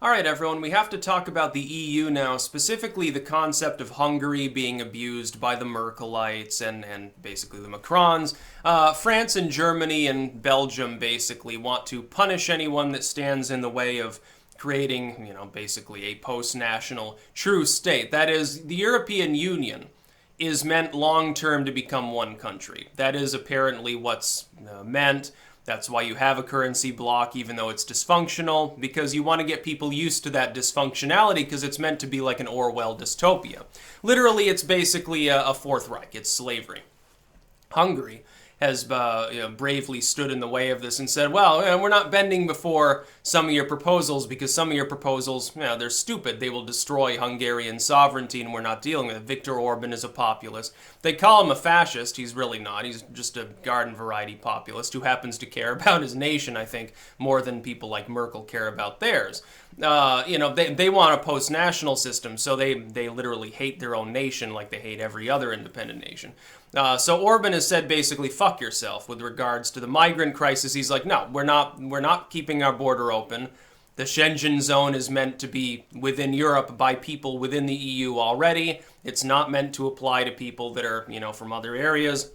All right, everyone, we have to talk about the EU now, specifically the concept of Hungary being abused by the Merkelites and basically the Macrons. France and Germany and Belgium basically want to punish anyone that stands in the way of creating, basically a post-national true state. That is, the European Union is meant long-term to become one country. That is apparently what's meant. That's why you have a currency bloc, even though it's dysfunctional, because you want to get people used to that dysfunctionality because it's meant to be like an Orwell dystopia. Literally, it's basically a Fourth Reich. It's slavery. Hungary has bravely stood in the way of this and said, well, we're not bending before some of your proposals because some of your proposals, they're stupid. They will destroy Hungarian sovereignty and we're not dealing with it. Viktor Orban is a populist. They call him a fascist. He's really not. He's just a garden variety populist who happens to care about his nation, I think, more than people like Merkel care about theirs. They want a post-national system, so they literally hate their own nation like they hate every other independent nation. So Orban has said basically, fuck yourself with regards to the migrant crisis. He's like, no, we're not keeping our border open. The Schengen zone is meant to be within Europe by people within the EU already. It's not meant to apply to people that are, from other areas.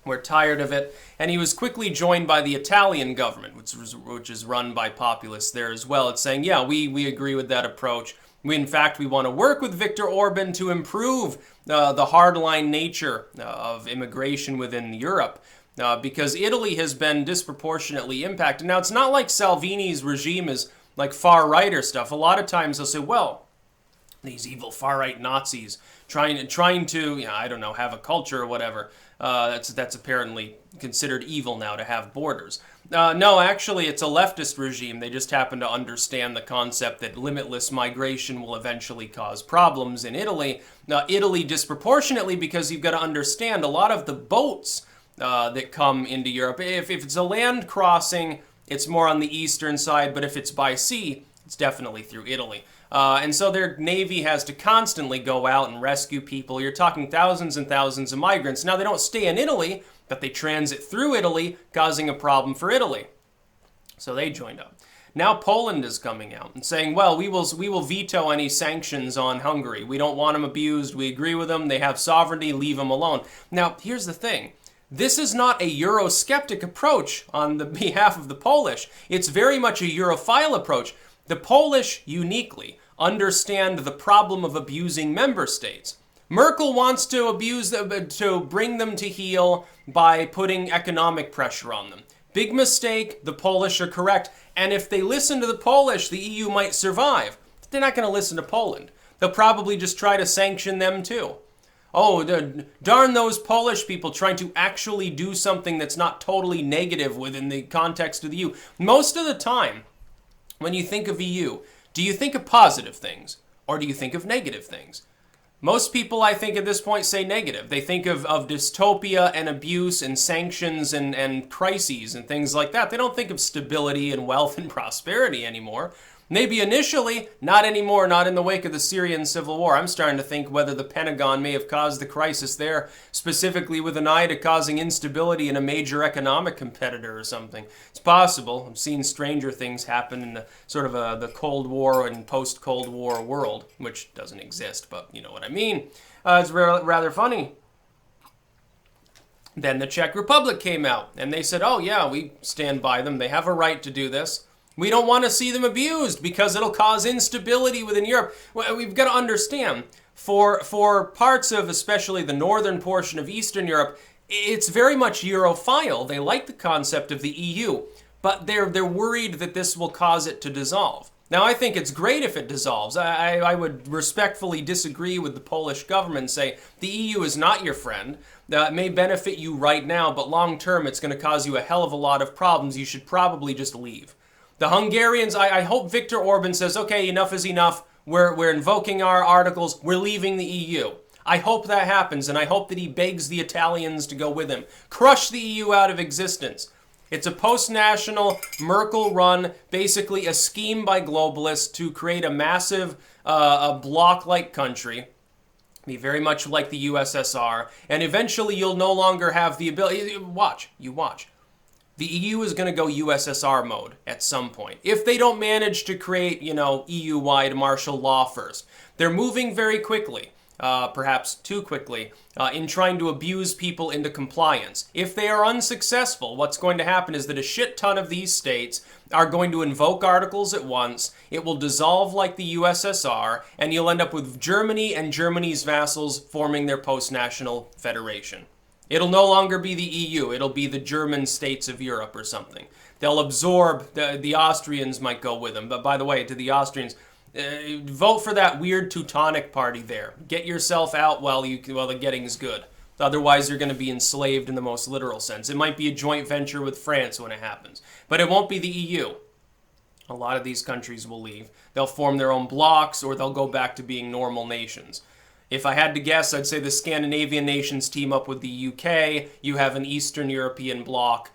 We're tired of it. And he was quickly joined by the Italian government, which is run by populists there as well. It's saying, yeah, we agree with that approach. In fact, we want to work with Viktor Orban to improve the hardline nature of immigration within Europe because Italy has been disproportionately impacted. Now, it's not like Salvini's regime is like far-righter stuff. A lot of times they'll say, well, these evil far-right Nazis trying to have a culture or whatever. That's apparently considered evil now to have borders. No, actually, it's a leftist regime. They just happen to understand the concept that limitless migration will eventually cause problems in Italy. Italy disproportionately, because you've got to understand a lot of the boats that come into Europe. If it's a land crossing, it's more on the eastern side, but if it's by sea, it's definitely through Italy. And so their navy has to constantly go out and rescue people. You're talking thousands and thousands of migrants. Now, they don't stay in Italy, but they transit through Italy, causing a problem for Italy. So they joined up. Now Poland is coming out and saying, well, we will veto any sanctions on Hungary. We don't want them abused. We agree with them. They have sovereignty. Leave them alone. Now, here's the thing. This is not a Eurosceptic approach on the behalf of the Polish. It's very much a Europhile approach. The Polish, uniquely, understand the problem of abusing member states. Merkel wants to bring them to heel by putting economic pressure on them. Big mistake, the Polish are correct. And if they listen to the Polish, the EU might survive. But they're not going to listen to Poland. They'll probably just try to sanction them too. Oh, darn those Polish people trying to actually do something that's not totally negative within the context of the EU. Most of the time, when you think of EU, do you think of positive things or do you think of negative things? Most people, I think, at this point say negative. They think of dystopia and abuse and sanctions and crises and things like that. They don't think of stability and wealth and prosperity anymore. Maybe initially, not anymore, not in the wake of the Syrian civil war. I'm starting to think whether the Pentagon may have caused the crisis there, specifically with an eye to causing instability in a major economic competitor or something. It's possible. I've seen stranger things happen in the sort of the Cold War and post-Cold War world, which doesn't exist, but you know what I mean. It's rather funny. Then the Czech Republic came out, and they said, oh yeah, we stand by them. They have a right to do this. We don't want to see them abused because it'll cause instability within Europe. We've got to understand, for parts of especially the northern portion of Eastern Europe, it's very much Europhile. They like the concept of the EU, but they're worried that this will cause it to dissolve. Now, I think it's great if it dissolves. I would respectfully disagree with the Polish government and say the EU is not your friend. It may benefit you right now, but long term it's going to cause you a hell of a lot of problems. You should probably just leave. The Hungarians, I hope Viktor Orban says, okay, enough is enough. We're invoking our articles. We're leaving the EU. I hope that happens, and I hope that he begs the Italians to go with him. Crush the EU out of existence. It's a post-national, Merkel-run, basically a scheme by globalists to create a massive, a bloc-like country. Be very much like the USSR, and eventually you'll no longer have the ability. You watch. the EU is going to go USSR mode at some point. If they don't manage to create, EU-wide martial law first. They're moving very quickly, perhaps too quickly, in trying to abuse people into compliance. If they are unsuccessful, what's going to happen is that a shit ton of these states are going to invoke articles at once. It will dissolve like the USSR, and you'll end up with Germany and Germany's vassals forming their post-national federation. It'll no longer be the EU. It'll be the German states of Europe or something. They'll absorb, the Austrians might go with them. But by the way, to the Austrians, vote for that weird Teutonic party there. Get yourself out while the getting's good. Otherwise, you're going to be enslaved in the most literal sense. It might be a joint venture with France when it happens. But it won't be the EU. A lot of these countries will leave. They'll form their own blocs, or they'll go back to being normal nations. If I had to guess, I'd say the Scandinavian nations team up with the UK. You have an Eastern European bloc,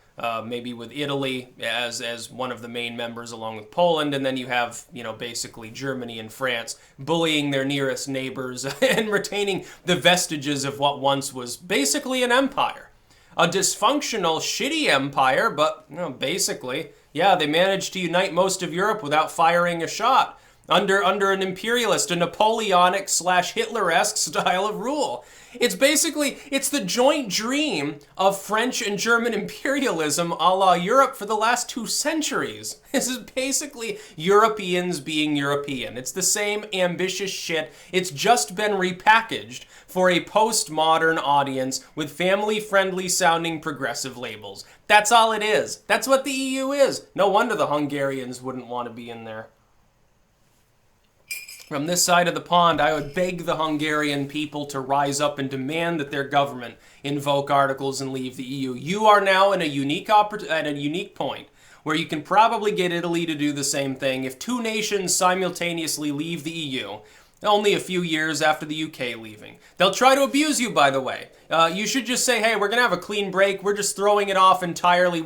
maybe with Italy as one of the main members along with Poland. And then you have, basically Germany and France bullying their nearest neighbors and retaining the vestiges of what once was basically an empire. A dysfunctional, shitty empire, but basically, yeah, they managed to unite most of Europe without firing a shot. Under an imperialist, a Napoleonic / Hitler-esque style of rule. It's the joint dream of French and German imperialism a la Europe for the last 2 centuries. This is basically Europeans being European. It's the same ambitious shit. It's just been repackaged for a postmodern audience with family-friendly sounding progressive labels. That's all it is. That's what the EU is. No wonder the Hungarians wouldn't want to be in there. From this side of the pond, I would beg the Hungarian people to rise up and demand that their government invoke articles and leave the EU. You are now in a unique point where you can probably get Italy to do the same thing if 2 nations simultaneously leave the EU, only a few years after the UK leaving. They'll try to abuse you, by the way. You should just say, hey, we're going to have a clean break. We're just throwing it off entirely.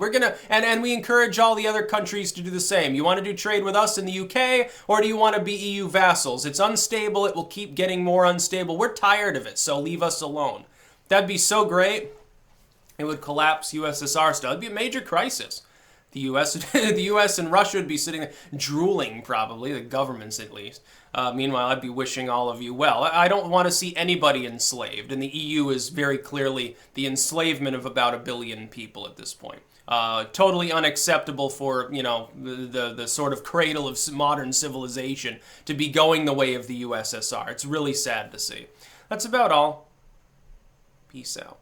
And we encourage all the other countries to do the same. You want to do trade with us in the UK, or do you want to be EU vassals? It's unstable. It will keep getting more unstable. We're tired of it, so leave us alone. That'd be so great. It would collapse USSR style. It'd be a major crisis. The US and Russia would be sitting there drooling, probably, the governments at least. Meanwhile, I'd be wishing all of you well. I don't want to see anybody enslaved, and the EU is very clearly the enslavement of about 1 billion people at this point. Totally unacceptable for, the sort of cradle of modern civilization to be going the way of the USSR. It's really sad to see. That's about all. Peace out.